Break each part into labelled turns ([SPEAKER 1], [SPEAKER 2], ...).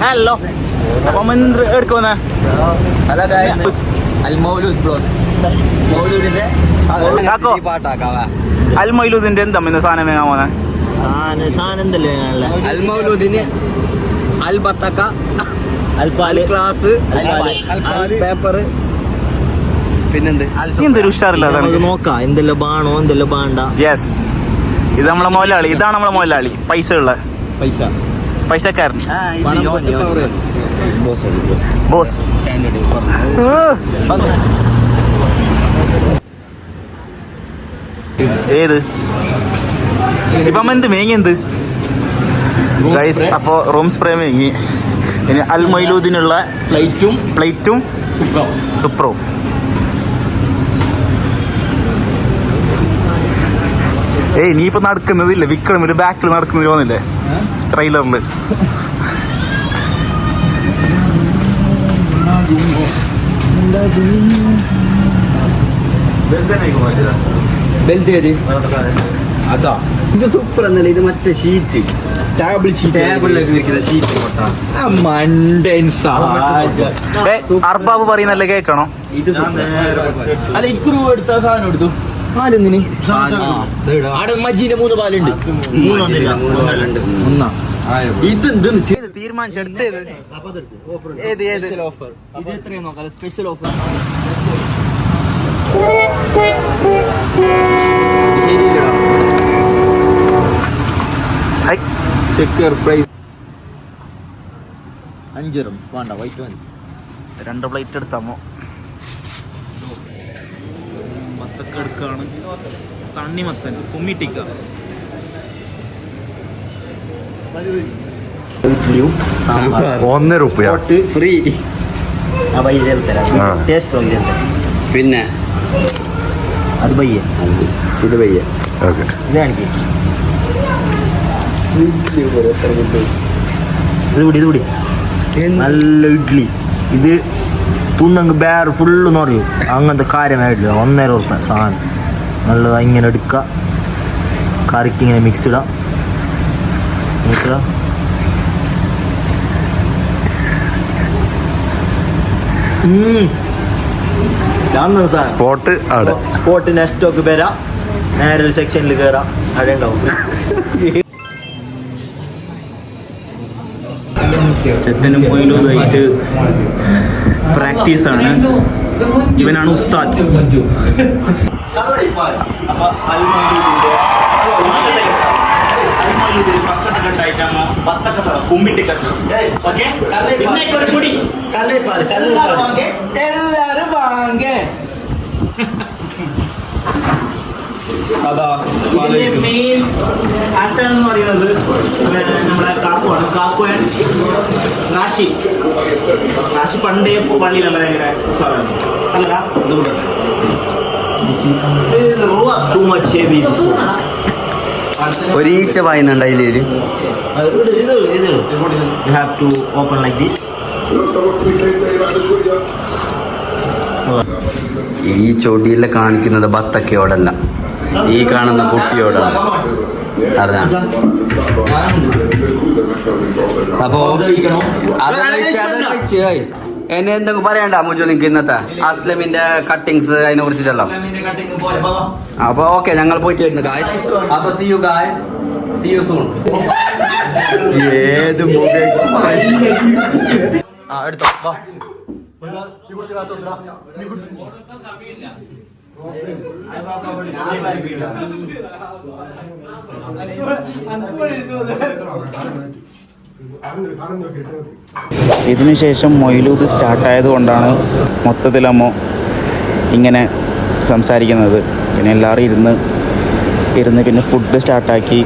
[SPEAKER 1] Hello അപ്പം എടുക്കുന്ന
[SPEAKER 2] hello guys അൽ Moulood blog മൗലൂദിന്റെ
[SPEAKER 1] അൽ മൗലൂദിന്റെ എന്താ ഇന്ന് സാധനം വേങ്ങാൻ പോന്നെ
[SPEAKER 2] സാധനം എന്തല്ലേ അൽ മൗലൂദിന് അൽ ബത്തക്ക അൽ പാല് ഗ്ലാസ് അൽ പേപ്പർ പിന്നെന്ത്
[SPEAKER 1] എന്തൊരു ഉഷാറില്ല
[SPEAKER 2] നോക്കാം എന്തെല്ലാം ബാണോ എന്തെല്ലാം ബാണ്ട.
[SPEAKER 1] യെസ് ഇത് നമ്മളെ മുതലാളി, ഇതാണ് നമ്മളെ മുതലാളി, പൈസ ഉള്ള പൈസക്കാരൻ ബോസ്. ഏത് ഇപ്പം എന്ത് മേങ്ങി എന്ത് ഗൈസ്? അപ്പോൾ റൂം സ്പ്രേ മേങ്ങി. ഇനി അൽ മൗലൂദിനുള്ള പ്ലേറ്റും സുപ്രോ. ഏയ് നീ ഇപ്പൊ നടക്കുന്നതില്ല, വിക്രം ഒരു ബാക്കിൽ നടക്കുന്നത് തോന്നില്ലേ ട്രെയിലറില്?
[SPEAKER 2] അതാ ഇത് സൂപ്പർ എന്നല്ല, ഇത് മറ്റേ ഷീറ്റ് ടേബിളിലേക്ക് വെക്കുന്ന ഷീറ്റ്
[SPEAKER 1] അർബാബ് പറയുന്നല്ലേ കേൾക്കണോ?
[SPEAKER 2] ഇത് അല്ല ഇക്കുറി എടുത്ത സാധനം എടുത്തു പാലെന്തിന് മജീന്റെ 3 പാലുണ്ട്.
[SPEAKER 1] ഇത് തീരുമാനിച്ചെടുത്തേത് ഏത് ഏത്
[SPEAKER 2] ഓഫർ ഇത് എത്രയാണ് നോക്കാം. സ്പെഷ്യൽ ഓഫർ ചെക്കർ പ്രൈസ് 5 റംസ് വേണ്ട വൈറ്റ് മതി.
[SPEAKER 1] 2 പ്ലേറ്റ് എടുത്താമോ? മത്തൊക്കെ എടുക്കുകയാണ്. തണ്ണിമത്തൻ കുമ്മിട്ടിക്ക
[SPEAKER 3] ₹1
[SPEAKER 2] ഫ്രീ. ടേസ്റ്റ് പിന്നെ അത് ബയ്യ ഇത് ബയ്യ ഇത് കാണിക്കേ. ഇത് കൂടി നല്ല ഇഡ്ഡലി. ഇത് തിന്നങ്ങ് വേറെ ഫുള്ള് നിറയും. അങ്ങനത്തെ കാര്യമായിട്ടില്ല. ₹1.5 സാധനം നല്ലത്. ഇങ്ങനെ എടുക്കുക, കറിക്ക് ഇങ്ങനെ മിക്സ് ഇടാം. സ്പോട്ട് നെക്സ്റ്റ് ഒക്കെ വരാം. നേരെ ഒരു സെക്ഷനിൽ കയറാം. അവിടെ ഉണ്ടാവും.
[SPEAKER 1] ചെക്കനും മൊയിലുമായിട്ട് പ്രാക്ടീസാണ്. ഇവനാണ് ഉസ്താദ്. മെയിൻ ആശാൻ എന്ന് പറയുന്നത് നമ്മുടെ കാക്കുവാണ്. കാക്കുവൻ റാഷി പണ്ടേ പള്ളിയിലല്ല ഭയങ്കര ഉത്സാഹമാണ് അല്ലടാ.
[SPEAKER 2] ഒരു ഈച്ച പായുന്നുണ്ട് അതിൽ. ഈ ചൊടിയിലെ കാണിക്കുന്നത് ബത്തക്കയോടല്ല, ഈ കാണുന്ന കുട്ടിയോടാണ്. അറിയാം. അപ്പോ എന്നെ എന്തെങ്കിലും പറയണ്ട മുജു നിങ്ങൾക്ക് ഇന്നത്തെ അസ്ലമിന്റെ കട്ടിങ്സ് അതിനെ കുറിച്ചിട്ടല്ലോ. അപ്പൊ ഓക്കെ, ഞങ്ങൾ പോയിട്ട് വരുന്നു ഗായ്സ്. അപ്പൊ see you guys, see you soon. ഏത് എടുത്തോ.
[SPEAKER 1] ഇതിനുശേഷം മൊയിലൂദ് സ്റ്റാർട്ടായത് കൊണ്ടാണ് മൊത്തത്തിലമ്മോ ഇങ്ങനെ സംസാരിക്കുന്നത്. പിന്നെ എല്ലാവരും ഇരുന്ന് പിന്നെ ഫുഡൊക്കെ സ്റ്റാർട്ടാക്കി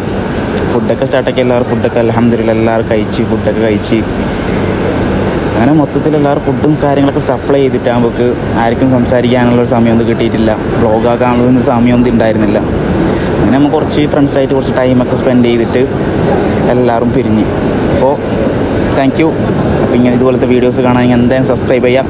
[SPEAKER 1] എല്ലാവരും ഫുഡൊക്കെ അൽഹംദുലില്ലാഹ് എല്ലാവരും ഫുഡൊക്കെ കഴിച്ച് അങ്ങനെ മൊത്തത്തിൽ എല്ലാവരും ഫുഡും കാര്യങ്ങളൊക്കെ സപ്ലൈ ചെയ്തിട്ടാകുമ്പോൾ ആർക്കും സംസാരിക്കാനുള്ളൊരു സമയമൊന്നും കിട്ടിയിട്ടില്ല. വ്ളോഗാക്കാനുള്ളൊരു സമയമൊന്നും ഉണ്ടായിരുന്നില്ല. അങ്ങനെ നമ്മൾ കുറച്ച് ഫ്രണ്ട്സായിട്ട് കുറച്ച് ടൈമൊക്കെ സ്പെൻഡ് ചെയ്തിട്ട് എല്ലാവരും പിരിഞ്ഞ്. അപ്പോൾ താങ്ക് യു. അപ്പോൾ ഇങ്ങനെ ഇതുപോലത്തെ വീഡിയോസ് കാണാൻ എന്തായാലും സബ്സ്ക്രൈബ് ചെയ്യാം.